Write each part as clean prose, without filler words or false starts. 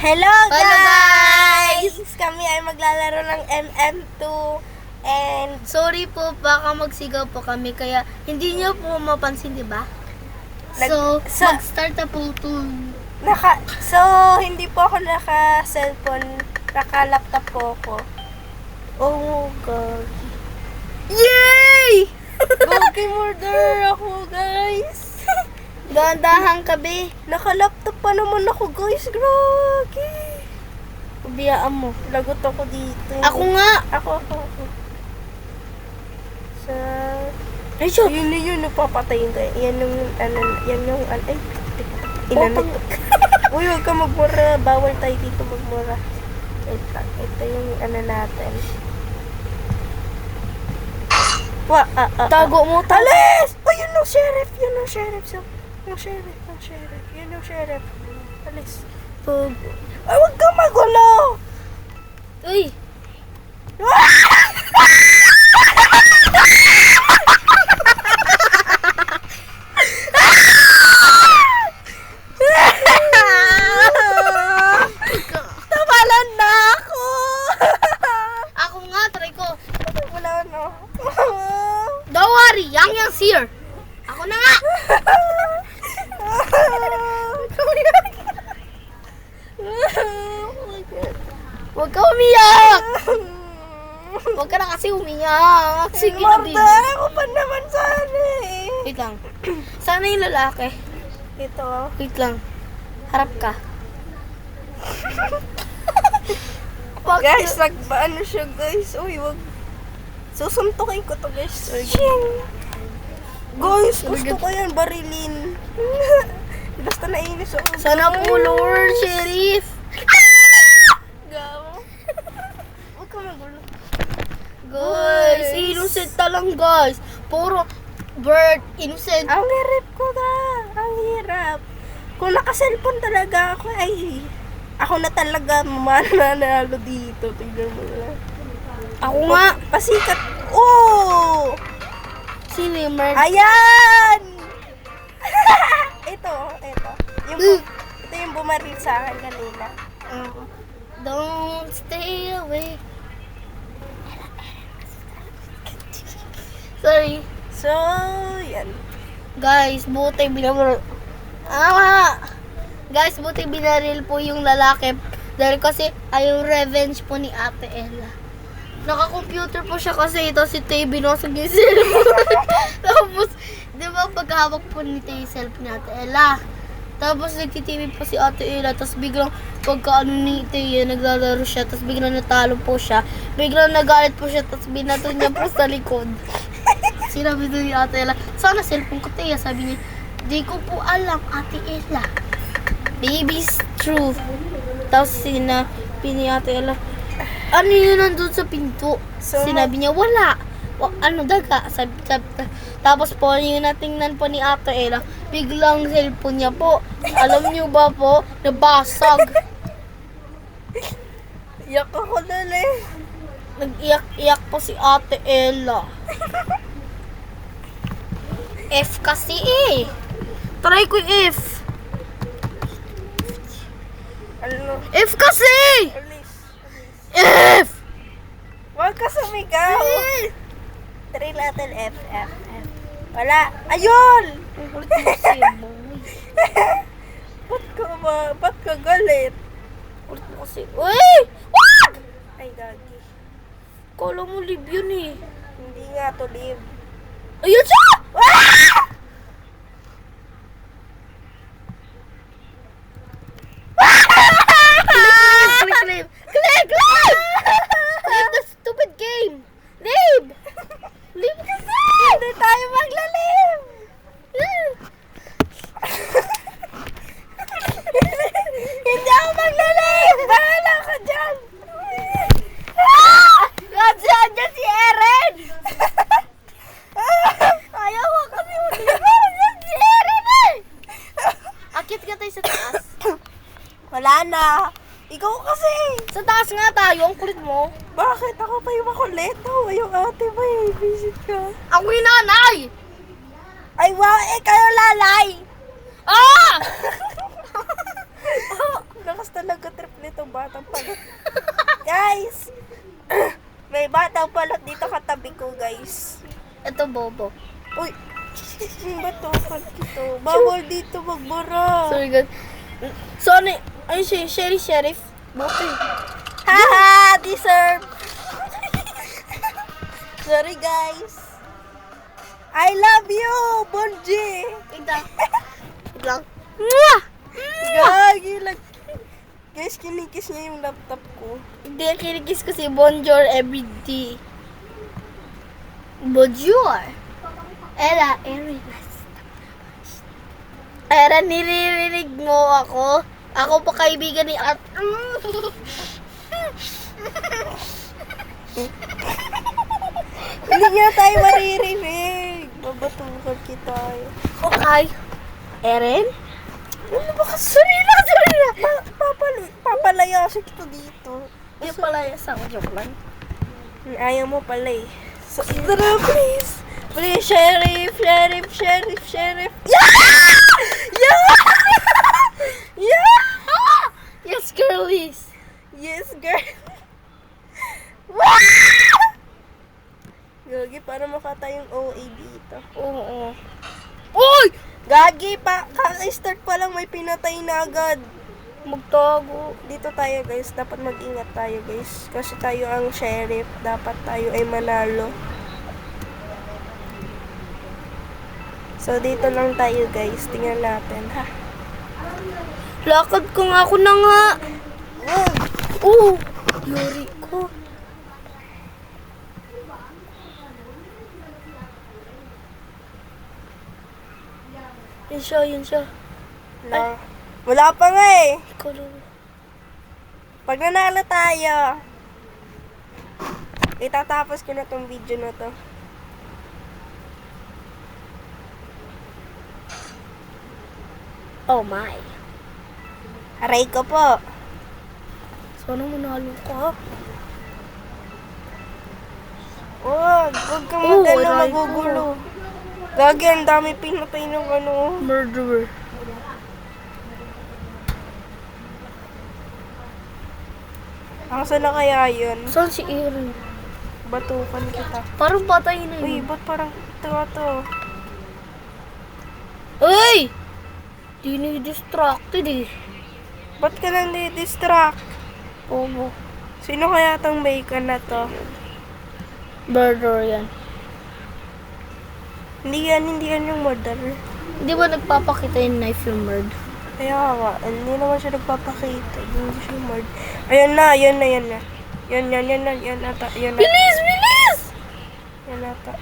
Hello Hello, guys! Kami ay maglalaro ng MM2 and Sorry po, baka magsigaw po kami kaya hindi niyo po mapansin, di ba? Mag-start na po ito. hindi po ako naka-cellphone, naka-laptop po ako. Oh god. Yay! Gogi murder ako, guys. Dahan-dahan ka, be. Naka-laptop pa naman ako, guys. Grabe. Ubiyaan mo. Lagot ako dito. Ako nga. Ako. Sa... Ay, siya. Yun, napapatayin tayo. Yan yung, ay, inanot. Uy, huwag ka magmura. Bawal tayo dito magmura. Ito yung natin. Tago mo, Alis! Oh, yun yung sheriff. Yun yung sheriff. Alis. Ay, huwag ka magulo. Uy. Tawalan na ako. Ako nga, try ko. Wala na. Don't worry, Yang here. Ako na nga. Huwag ka umiyak. Huwag ka na kasi umiyak. Sige na, baby. Marta, ako pa naman sana eh. Wait lang. Sana yung lalaki. Ito. Wait lang. Harap ka. Guys, ano siya guys. Uy, wag. Susuntukin ko to guys. Guys, gusto ko yan, barilin. Basta nainis ako. Sana po, Lord Sheriff. Gawa. Huwag ka magulo. Guys, innocent na lang, guys. Puro bird, innocent. Ang hirap ko na. Ang hirap. Kung naka-cellphone talaga ako, ay ako na talaga mananalo dito. Tignan mo na. Ako nga. Pasikat. Oh! Sino yung bird? Ayan! ito. Ito yung bumaril sa akin kanina. Don't stay away. Sorry. So, yan. Guys, buti binaril. Guys, buti binaril po yung lalaki. Dahil kasi ayaw revenge po ni Ate Ella. Naka-computer po siya kasi ito si Tay binasag yung cellphone. Tapos, di ba paghawak po ni Tay yung cellphone ni Ate Ella. Tapos nagtitv po si Ate Ella. Tapos biglang pagka ni Tay naglalaro siya. Tapos biglang natalo po siya. Biglang nagalit po siya. Tapos binato niya po sa likod. Sinabi doon ni Ate Ella, sana cellphone ko, Tay. Sabi niya, di ko po alam, Ate Ella. Baby's truth. Tapos sinabi ni Ate Ella, ano yun nandun sa pinto? So, Sinabi niya, wala. Daga? Tapos po, yung natingnan po ni Ate Ella, biglang cellphone niya po. Alam niyo ba po, nabasag. Iyak ako dali. Nag-iyak-iyak po si Ate Ella. F kasi eh. Try ko yung F. Ano? F kasi! Alis. F! Huwag ka sumigaw. Try natin F. Wala. Ayun! Ba't ka galit? Uy! Wag! Ay, gagi. Kala mo live yun eh. Hindi nga to live. Ayun siya! Click! Leave the stupid game! Leave! Leave kasi! Hindi tayo maglalim! Hindi ako maglalim! Bahala ka dyan! Nandiyan si Eren! Ayaw ko kasi nandiyan si Eren eh! Akit ka tayo sa taas. Wala na! Ikaw kasi! Sa taas nga tayo, ang kulit mo. Bakit? Ako pa yung makulit. Ako yung ate ba eh. Visit ka. Ako yung nanay! Ay, wow! Eh, kayo lalay! Ah! Lakas talaga trip nito batang palot. Guys! May batang palot dito katabi ko, guys. Ito, Bobo. Uy! Batukan dito. Bawal dito magbara. Sorry, guys. Sorry. Ay, si Sheriff. Bakit? Haha! Deserve! Sorry, guys. I love you, Bonji! Wait lang. Mwah! Gagi lang. Guys, kinikis niya yung laptop ko. Hindi, kinikis ko si Bonjour everyday. Bonjour. Era, niririnig mo ako. Ako pa kaibigan ni At. Hindi nga tayo maririnig. Babatukan kita. Okay. Eren? Ano ba kasi? Sorry na. Papalayasin kita dito. Yung pala sa joke lang. Ayaw mo pala eh. So, tara, please. Please, Sheriff. Yeah! Yeah! Yes, girlies. Yes, girl. Gagi, para makata yung OA dito. Oo. Uy! Gagi, kaka-start pa lang may pinatay na agad. Magtago. Dito tayo, guys. Dapat mag-ingat tayo, guys. Kasi tayo ang sheriff. Dapat tayo ay manalo. So, dito lang tayo, guys. Tingnan natin, ha? Lakad ko nga ako na nga. Yuri ko. Yun siya. Na. Wala pa nga eh. Ikaw lang. Pag nanalo tayo, itatapos ko na tong video na to. Oh my. Aray ko po. Sana manalo ka. Huwag ka Oh, magano, aray ko. magugulo. Gagi, ang dami pinatay ng ano. Murderer. Asa na kaya yun? Saan si Eren? Batukan kita. Parang patay na Uy, yun. ba't parang ito? Uy! Di na-distracted eh. Ba't ka nang di-distract? Bobo. Sino kaya tong bacon na to? Murderer yan. Hindi yan yung murder. Di ba nagpapakita yung knife yung murder? Kaya nga, hindi naman siya nagpapakita. Hindi siya yung murder. Ayan na. Yan ata. Bilis! Yan ata.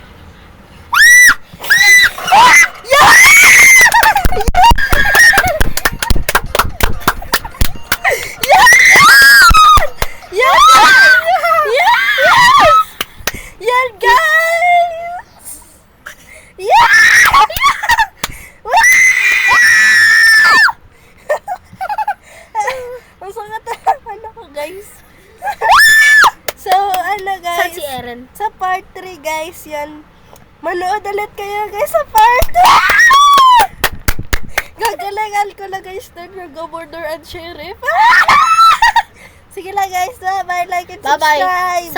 Yan, guys! Yeah! Ang sangat na ko, guys. So, guys? Saan si Eren? Sa part 3, guys, yan. Manood ulit kayo, guys, sa part 3! Gagalangan ko na, guys, na yung governor and sheriff. Sige lang, guys. Bye, like and Bye-bye. subscribe.